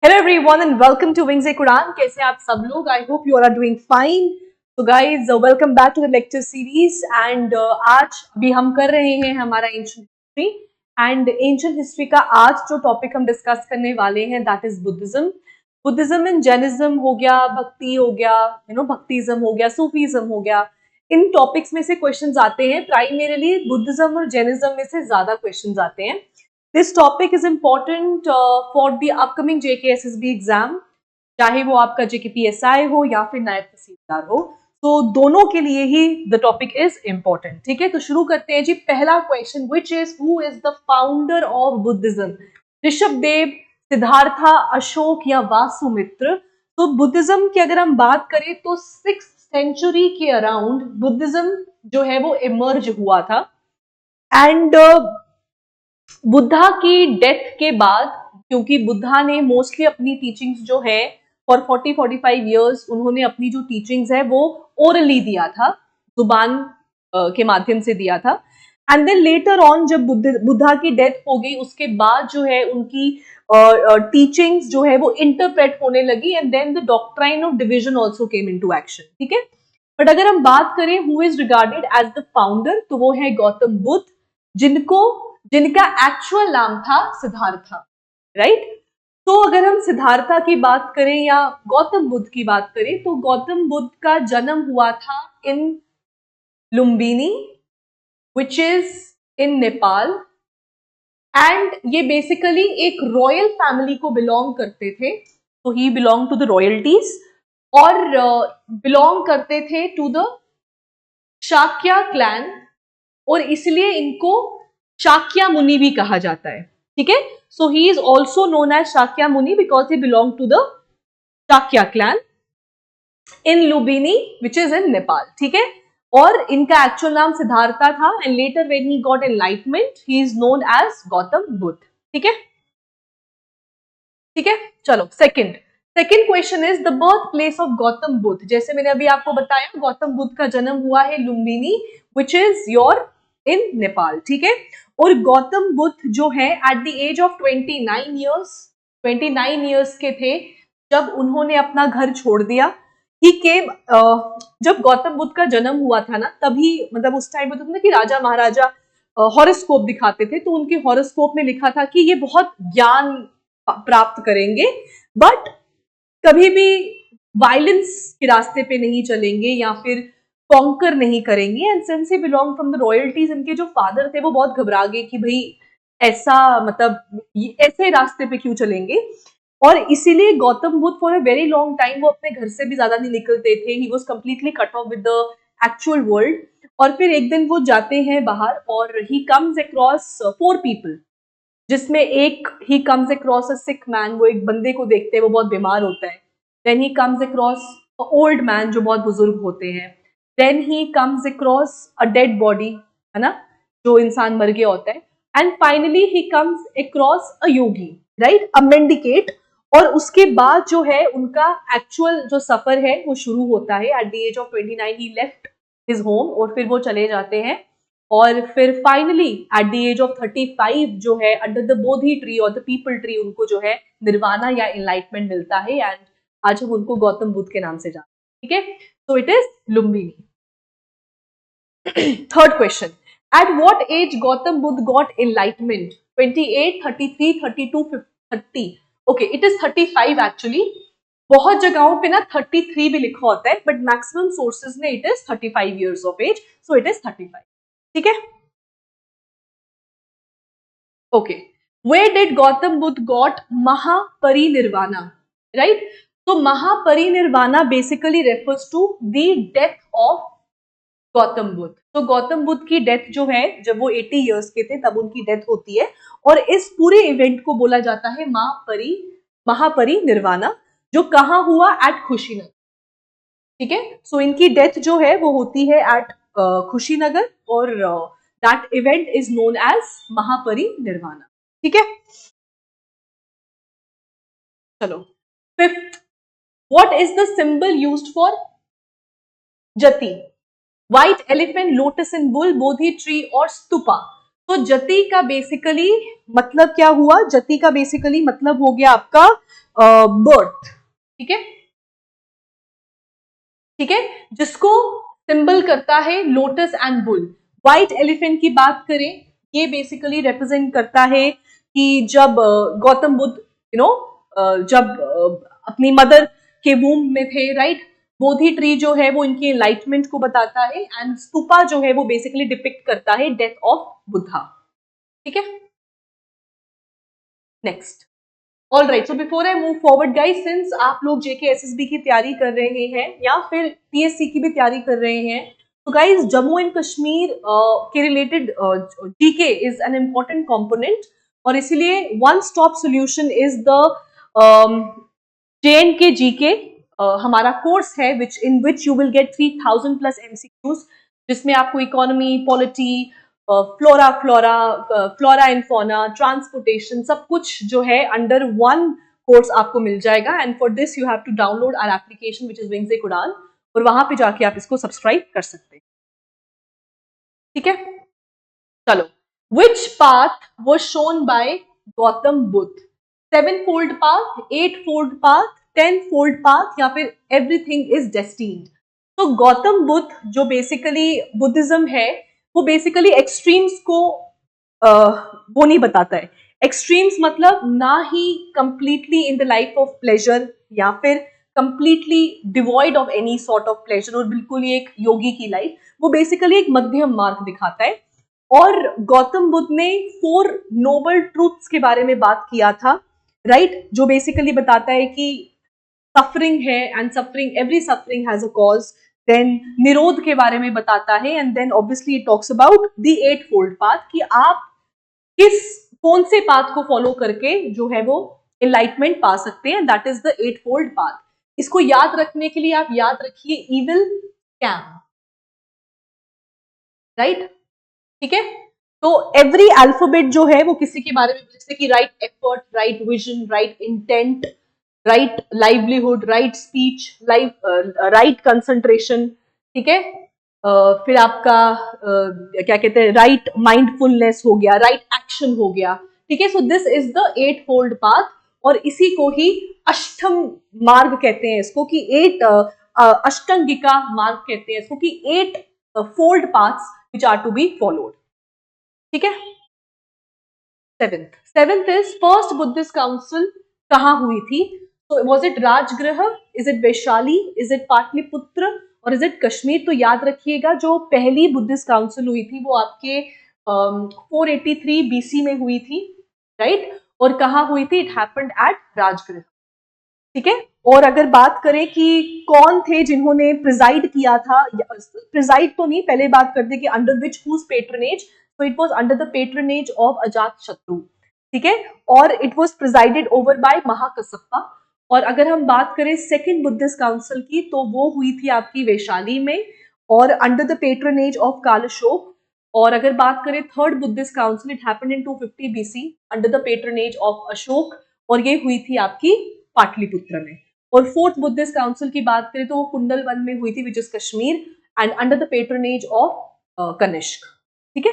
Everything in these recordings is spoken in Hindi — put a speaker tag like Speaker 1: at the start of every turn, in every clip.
Speaker 1: Hello everyone and welcome to Wings A Quran. कैसे आप सब लोग? I hope you all are doing fine. So guys, welcome back to the lecture series and आज अभी हम कर रहे हैं हमारा ancient history and ancient history का आज जो टॉपिक हम डिस्कस करने वाले हैं that is Buddhism. Buddhism and Jainism हो गया, भक्ति हो गया, भक्तिज्म हो गया, सूफीज्म हो गया. इन टॉपिक्स में से क्वेश्चंस आते हैं. प्राइमरीली बुद्धिज्म और जैनिज्म में से ज्यादा क्वेश्चंस आते हैं. This topic is important for the upcoming JKSSB exam, चाहे वो आपका JKPSI हो या फिर नायब तहसीलदार हो, तो दोनों के लिए ही the topic is important. ठीक है, तो शुरू करते हैं जी. पहला question, which is who is the founder of Buddhism? Rishabhdev, Siddhartha, Ashok या वासुमित्र? तो बुद्धिज्म की अगर हम बात करें तो 6th सेंचुरी के अराउंड बुद्धिज्म जो है वो इमर्ज हुआ था. एंड बुद्धा की डेथ के बाद, क्योंकि बुद्धा ने मोस्टली अपनी टीचिंग्स जो है फॉर 40-45 इयर्स उन्होंने अपनी जो टीचिंग्स है वो ओरली दिया था, जुबान के माध्यम से दिया था. एंड देन लेटर ऑन जब बुद्धा की डेथ हो गई उसके बाद जो है उनकी टीचिंग्स जो है वो इंटरप्रेट होने लगी and then the doctrine of division also came into action. ठीक है, बट अगर हम बात करें who is regarded as the founder तो वो है गौतम बुद्ध, जिनका एक्चुअल नाम था सिद्धार्था. राइट, तो अगर हम सिद्धार्था की बात करें या गौतम बुद्ध की बात करें तो गौतम बुद्ध का जन्म हुआ था in Lumbini which is in Nepal. And ये बेसिकली एक रॉयल फैमिली को बिलोंग करते थे, तो ही बिलोंग टू द रॉयल्टीज और बिलोंग करते थे टू द शाक्या क्लैन और इसलिए इनको शाक्या मुनि भी कहा जाता है. ठीक है, so he is also known as Shakya muni because he belong to the Shakya clan in Lumbini which is in Nepal. ठीक है, और इनका एक्चुअल नाम सिद्धार्था था and later when he got enlightenment he is known as Gautam Buddha. ठीक है, ठीक है, चलो second question is the birth place of Gautam Buddha. जैसे मैंने अभी आपको बताया गौतम बुद्ध का जन्म हुआ है Lumbini which is your in Nepal. ठीक है, और गौतम बुद्ध जो है at the age of 29 years के थे जब उन्होंने अपना घर छोड़ दिया. ही केम जब गौतम बुद्ध का जन्म हुआ था ना तभी मतलब उस टाइम में तो कि राजा महाराजा हॉरोस्कोप दिखाते थे, तो उनके हॉरोस्कोप में लिखा था कि ये बहुत ज्ञान प्राप्त करेंगे बट कभी भी वायलेंस के रास्ते पे नहीं चलेंगे या फिर कॉन्कर नहीं करेंगे. And since he belong from the royalties, इनके जो फादर थे वो बहुत घबरा गए कि भाई ऐसा मतलब ऐसे रास्ते पे क्यों चलेंगे, और इसीलिए Gautam Buddha for a very long time वो अपने घर से भी ज्यादा नहीं निकलते थे. He was completely cut off with the actual world. और फिर एक दिन वो जाते हैं बाहर और ही कम्स अक्रॉस 4 पीपल, जिसमें एक ही कम्स अक्रॉस अ सिक मैन, वो एक बंदे को देखते हैं वो बहुत बीमार होता है. Then he comes across a old man जो बहुत बुजुर्ग होते हैं. Then he comes across a dead body, है ना, जो इंसान मर गया होता है. And finally he comes across a yogi, right, a mendicant. और उसके बाद जो है उनका एक्चुअल जो सफर है वो शुरू होता है. At the age of 29 he left his home और फिर वो चले जाते हैं और फिर finally at the age of 35 जो है अंडर द बोधि ट्री और द पीपल ट्री उनको जो है निर्वाणा या एनलाइटमेंट मिलता है. एंड आज हम उनको गौतम बुद्ध के नाम से जानते हैं. ठीक है, so it is Lumbini. Third question, at what age Gautam Buddha got enlightenment? 28, 33, 32, 30. Okay, it is 35 actually. बहुत जगहों पे ना 33 भी लिखा होता है बट मैक्सिमम सोर्सेज में it is 35 years of age, so it is 35. ठीक है, okay. Where did Gautam Buddha got Mahaparinirvana? Right? So Mahaparinirvana basically refers to the death of Gautam Buddha. तो गौतम बुद्ध की डेथ जो है जब वो 80 इयर्स के थे तब उनकी डेथ होती है और इस पूरे इवेंट को बोला जाता है महापरिनिर्वाणा, जो कहाँ हुआ? एट खुशीनगर. ठीक है, सो इनकी डेथ जो है वो होती है एट खुशीनगर और that event is known as Mahaparinirvana. ठीक है, चलो fifth, what is the symbol used for jati? White elephant, lotus and bull, Bodhi tree और स्तूपा. तो जति का बेसिकली मतलब क्या हुआ? जति का बेसिकली मतलब हो गया आपका बर्थ, ठीक है, ठीक है, जिसको सिंबल करता है lotus and bull. White elephant की बात करें, ये बेसिकली रिप्रेजेंट करता है कि जब गौतम बुद्ध जब अपनी मदर के वूम में थे, राइट, बोधि ट्री जो है वो इनकी एनलाइटमेंट को बताता है, एंड स्तूपा जो है वो बेसिकली डिपिक्ट करता है डेथ ऑफ बुद्धा, ठीक है। Next, all right, so before I move forward guys, since आप लोग जेके एसएसबी की तैयारी कर रहे हैं या फिर पीएससी की भी तैयारी कर रहे हैं, तो गाइस जम्मू एंड कश्मीर के related GK is an important component, और इसीलिए one stop solution is the JNK GK हमारा कोर्स है which you will get 3000 plus MCQs, जिसमें आपको economy, polity, flora and fauna, transportation, सब कुछ जो है अंडर वन कोर्स आपको मिल जाएगा। And for this you have to download our application which is Wings Ek Udaan, और वहां पे जाके आप इसको सब्सक्राइब कर सकते हैं, ठीक है। चलो, विच path was shown by Gautam Buddha? 7-fold path, 8-fold path, 10-fold path, या फिर एवरीथिंग इज डेस्टिन्ड? तो गौतम बुद्ध जो बेसिकली बुद्धिज्म है वो बेसिकली एक्सट्रीम्स को वो नहीं बताता है। एक्सट्रीम्स मतलब ना ही completely in the life of pleasure या फिर completely devoid of any sort of pleasure और बिल्कुल ही एक योगी की लाइफ, वो बेसिकली एक मध्यम मार्ग दिखाता है। और गौतम बुद्ध ने 4 नोबल ट्रूथ्स के बारे में बात किया था, राइट, जो बेसिकली बताता है कि सफरिंग है and suffering, every suffering has a cause, then निरोध के बारे में बताता है, and then obviously it talks about the 8-fold path कि आप कौन से पाथ को फॉलो करके जो है वो एनलाइटमेंट पा सकते हैं, that is the 8-fold path. इसको याद रखने के लिए आप याद रखिए इविल कैम, राइट, ठीक है। तो एवरी अल्फाबेट जो है वो किसी के बारे में, जैसे कि right effort, right vision, right intent, right livelihood, right speech, right concentration, ठीक है। फिर आपका क्या कहते हैं, राइट माइंडफुलनेस हो गया, राइट एक्शन हो गया, ठीक है। So this is the 8-fold path, और इसी को ही अष्टम मार्ग कहते हैं, इसको कि 8 अष्टांगिका मार्ग कहते हैं इसको, कि 8-fold paths which are to be followed, ठीक है। Seventh is first Buddhist council कहाँ हुई थी? तो was it Rajgriha, is it Vaishali, is it Pataliputra, और इज इट कश्मीर? तो याद रखिएगा जो पहली बुद्धिस्ट काउंसिल हुई थी वो आपके 483 BC में हुई थी, राइट, और कहाँ हुई थी? इट हैपेंड एट राजगृह, ठीक है। और अगर बात करें कि कौन थे जिन्होंने प्रिजाइड किया था, प्रिजाइड तो नहीं, पहले बात करते कि अंडर विच हुज पेट्रनेज, तो it was under the patronage of Ajat Shatru, ठीक है, और it was presided over by Mahakassapa. और अगर हम बात करें सेकंड बुद्धिस्ट काउंसिल की, तो वो हुई थी आपकी वैशाली में और अंडर द पेट्रनेज ऑफ कालशोक। और अगर बात करें third Buddhist council, it happened in 250 BC under the patronage of Ashok, और ये हुई थी आपकी पाटलिपुत्र में। और फोर्थ बुद्धिस्ट काउंसिल की बात करें तो वो कुंडलवन में हुई थी, which is Kashmir, and under the patronage of Kanishka, ठीक है।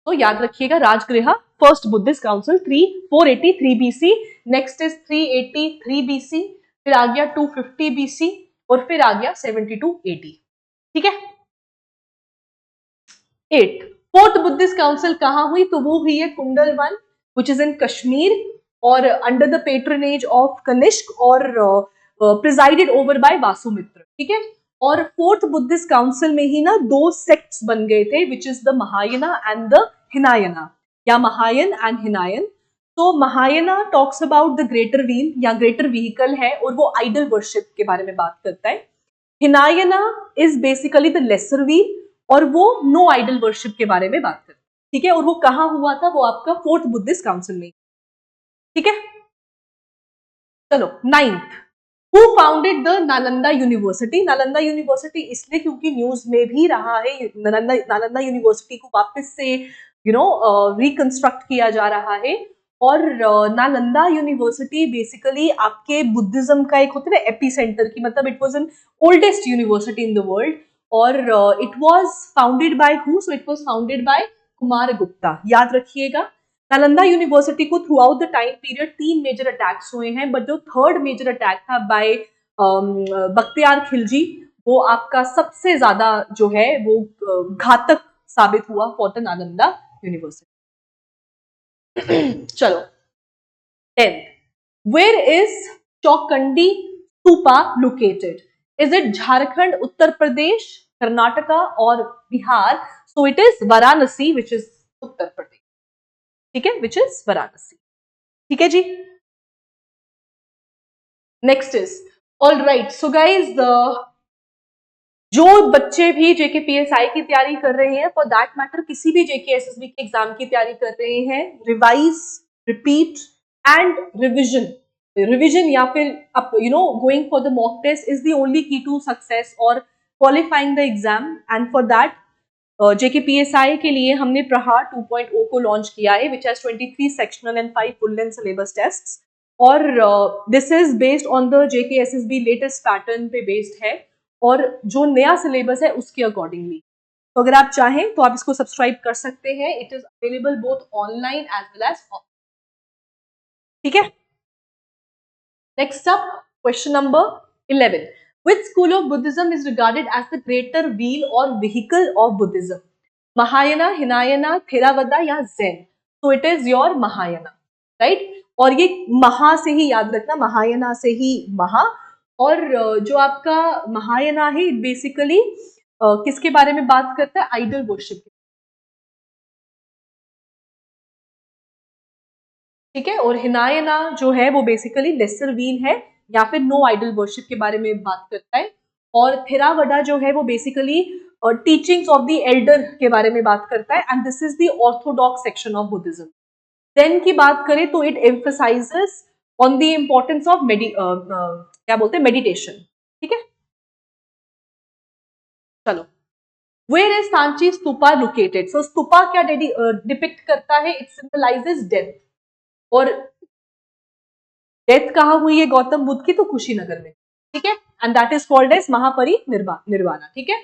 Speaker 1: तो याद रखिएगा Rajgriha first Buddhist council 483 BC, next is 383 BC, फिर आ गया 250 BC, और फिर आ गया 72 AD, ठीक है। 8 फोर्थ बुद्धिस्ट काउंसिल कहाँ हुई? तो वो हुई है कुंडलवन विच इज इन कश्मीर, और under the patronage of Kanishka, और प्रिजाइडेड ओवर बाय वासुमित्र, ठीक है। और फोर्थ बुद्धिस्ट काउंसिल में ही ना 2 सेक्ट्स बन गए थे, which is the Mahayana and the Hinayana, या महायन एंड हिनायन। तो Mahayana talks about the greater wheel या ग्रेटर व्हीकल है, और वो आइडल वर्शिप के बारे में बात करता है। Hinayana is basically the lesser wheel, और वो नो आइडल वर्शिप के बारे में बात करता है, ठीक है। और वो कहाँ हुआ था? वो आपका फोर्थ बुद्धिस्ट काउंसिल में, ठीक है। चलो, 9th, who founded the Nalanda university? Nalanda university इसलिए क्योंकि न्यूज में भी रहा है, नालंदा यूनिवर्सिटी को वापस से रिकंस्ट्रक्ट किया जा रहा है। और नालंदा यूनिवर्सिटी बेसिकली आपके बुद्धिज्म का एक होता है ना एपी सेंटर की, मतलब it was an oldest university in the world, और it was founded by who? So it was founded by Kumar Gupta, याद रखिएगा। नालंदा यूनिवर्सिटी को throughout the time period 3 major attacks हुए हैं, बट जो थर्ड मेजर अटैक था बाय बख्तियार खिलजी, वो आपका सबसे ज्यादा जो है वो घातक साबित हुआ फॉर द नालंदा यूनिवर्सिटी। चलो 10th, where is Chaukhandi stupa located? Is it Jharkhand, Uttar Pradesh, Karnataka और Bihar? So it is Varanasi, which is Uttar Pradesh. ठीक है, विच इज वाराणसी। ठीक है जी। Next is all right. So guys, जो बच्चे भी जेके पीएसआई की तैयारी कर रहे हैं, फॉर दैट मैटर किसी भी जेके एसएसबी के एग्जाम की तैयारी कर रहे हैं, रिवाइज, रिपीट एंड रिविजन या फिर going for the mock test is the only key to success और qualifying the exam. And for that JK PSI के लिए हमने प्रहार 2.0 को लॉन्च किया है, which has 23 sectional and 5 full length syllabus tests, और this is based on the JK SSB latest pattern पे बेस्ड है और जो नया सिलेबस है उसके अकॉर्डिंगली। तो अगर आप चाहें तो आप इसको सब्सक्राइब कर सकते हैं। It is available both online as well as offline. ठीक है। Next up, question number 11, which school of Buddhism is regarded as the greater wheel or vehicle of Buddhism? Mahayana, Hinayana, Theravada या Zen? So it is your Mahayana, right? और ये महा से ही याद रखना, महायाना से ही महा। और जो आपका महायाना है बेसिकली किसके बारे में बात करता है? Idol worship. ठीक है। और हिनायना जो है वो बेसिकली लेसर व्हील है या फिर नो आइडल वर्शिप के बारे में बात करता है। और थेरावडा जो है वो basically teachings of the elder के बारे में बात करता है, and this is the orthodox section of Buddhism. Then की बात करें तो it emphasizes on the importance of क्या बोलते हैं, मेडिटेशन। ठीक है। चलो, where is Sanchi stupa located? So stupa क्या डिपिक्ट करता है? It symbolizes death. और डेथ कहाँ हुई है गौतम बुद्ध की? तो कुशीनगर में। ठीक है। And that is called as Mahaparinirvana. ठीक है।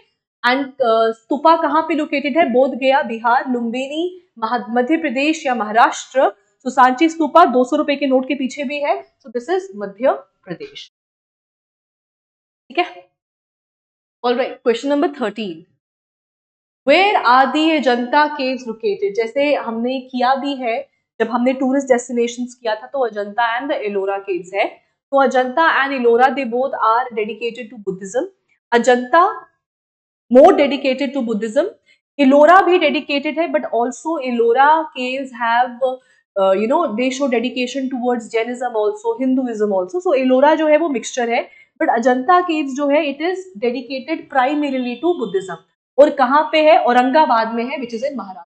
Speaker 1: एंड स्तूपा कहाँ पे लोकेटेड है? बोध गया, बिहार, लुम्बिनी, मध्य प्रदेश या महाराष्ट्र? तो सांची स्तूपा 200 रुपए के नोट के पीछे भी है, सो दिस इज मध्य प्रदेश। ठीक है। All right, question number 13, where are the Ajanta caves located? जैसे हमने किया भी है जब हमने टूरिस्ट डेस्टिनेशंस किया था, तो Ajanta and the Ellora caves है। तो Ajanta and Ellora they both are dedicated to Buddhism. Ajanta more dedicated to Buddhism. Ellora भी dedicated है, but also Ellora caves have they show dedication towards Jainism also, Hinduism also. So Ellora जो है वो mixture है, but Ajanta caves जो है it is dedicated primarily to Buddhism. और कहाँ पे है? औरंगाबाद में है, which is in महाराष्ट्र।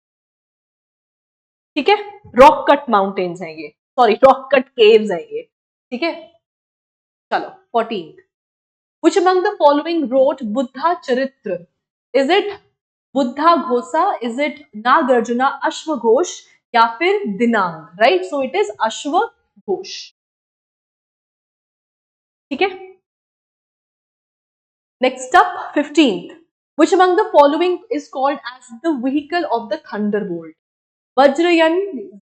Speaker 1: ठीक है। रॉक कट माउंटेन्स हैं ये, सॉरी रॉक कट केव्स हैं ये। ठीक है। चलो 14th, which among the following wrote Buddha Charitra? Is it Buddha Ghosa? Is it Nagarjuna, Ashwaghosh या फिर दिनांग? Right? So it is Ashwaghosh. ठीक है। Next up, 15th, which among the following is called as the vehicle of the thunderbolt? वज्रयन,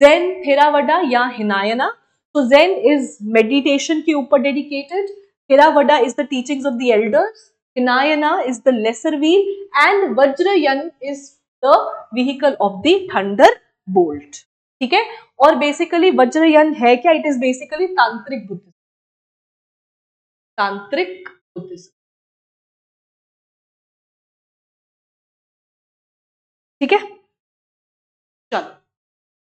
Speaker 1: Zen, Theravada या हिनायना? So Zen is meditation के ऊपर dedicated, Theravada is the teachings of the elders, Hinayana is the lesser wheel, and Vajrayan is the vehicle of the thunderbolt. ठीक है। और बेसिकली वज्रयन है क्या? इट इज बेसिकली तांत्रिक बुद्धिज्म। तांत्रिक बुद्धिज्म। ठीक है। चलो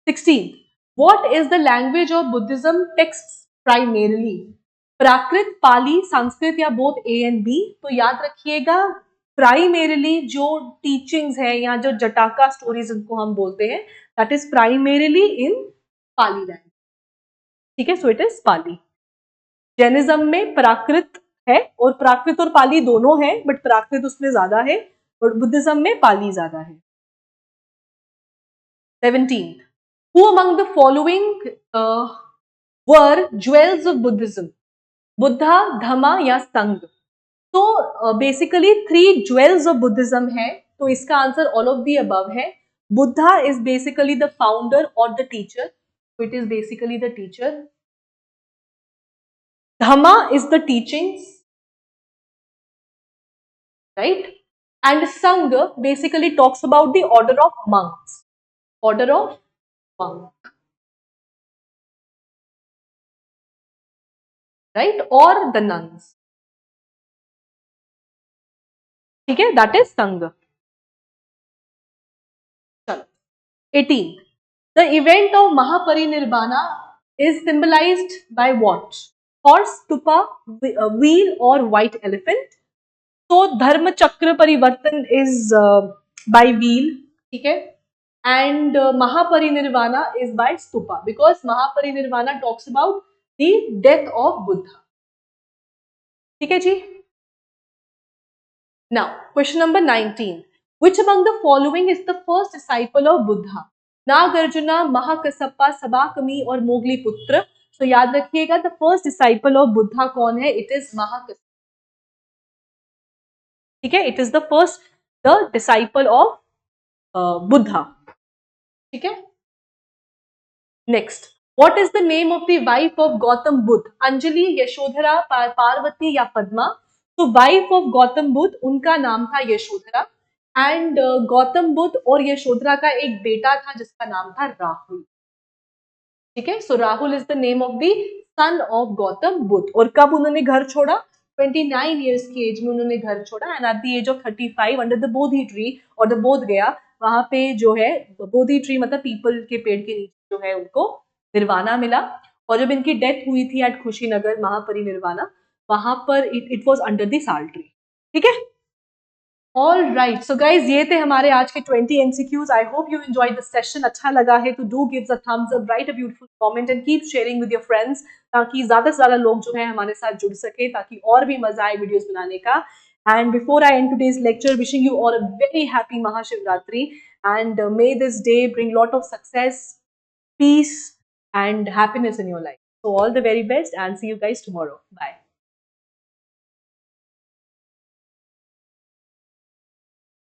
Speaker 1: 16th, what is the language of Buddhism texts primarily? प्राकृत, पाली, संस्कृत या बोथ ए एंड बी? तो याद रखिएगा प्राइमेरिली जो टीचिंग्स है या जो जटाका स्टोरीज इनको हम बोलते हैं, that is primarily in Pali language. ठीक है। So it is Pali. Jainism में प्राकृत है, और प्राकृत और पाली दोनों है, बट प्राकृत उसमें ज्यादा है और बुद्धिज्म में पाली ज्यादा है। 17th, who among the following were jewels of Buddhism? Buddha, धम्मा या संघ? तो बेसिकली 3 ज्वेल्स ऑफ बुद्धिज्म है, तो इसका answer all of the above है। Buddha is basically the founder or the teacher. So it is basically the teacher. Dhamma is the teachings, right? And Sangha basically talks about the order of monks. Order of monk, right? Or the nuns. ठीक है, that is Sangha. चलो 18. The event of Mahaparinirvana is symbolized by what? Horse, stupa, wheel or white elephant. So dharma chakra parivartan is by wheel, ठीक है, and Mahaparinirvana is by stupa because Mahaparinirvana talks about the death of Buddha. ठीक है जी. Now question number 19. Which among the following is the first disciple of Buddha? Nagarjuna, महाकसप्पा, सबाकमी और मोगलीपुत्र. So याद रखिएगा, the first disciple of Buddha कौन है? It is महाकसप्पा. ठीक है, it is the first, the disciple of Buddha. ठीक है. Next, what is the name of the wife of Gautam Buddha? Anjali, Yashodhara, Parvati या पद्मा? तो wife of Gautam Buddha उनका नाम था यशोधरा, एंड गौतम बुद्ध और यशोधरा का एक बेटा था जिसका नाम था राहुल. ठीक है, so Rahul is the name of the son of Gautam Buddha. और कब उन्होंने घर छोड़ा? 29 ईयर्स की एज में उन्होंने घर छोड़ा, and at the age of 35 under the Bodhi tree और द बोध गया, वहां पे जो है बोधि ट्री मतलब पीपल के पेड़ के नीचे जो है उनको निर्वाणा मिला. और जब इनकी डेथ हुई थी एट खुशीनगर महापरिनिर्वाणा, वहां पर इट वॉज अंडर द साल ट्री. ठीक है. ऑल राइट, सो गाइज ये थे हमारे आज के 20 MCQs. I hope you enjoy this session. अच्छा लगा है तो do give a thumbs up, right a beautiful comment and keep sharing with your friends, ताकि ज्यादा से ज्यादा लोग जो है हमारे साथ जुड़ सके, ताकि और भी मजा आए वीडियोस बनाने का. And before I end today's lecture, wishing you all a very happy Mahashivratri, and may this day bring lot of success, peace and happiness in your life. So all the very best and see you guys tomorrow. Bye.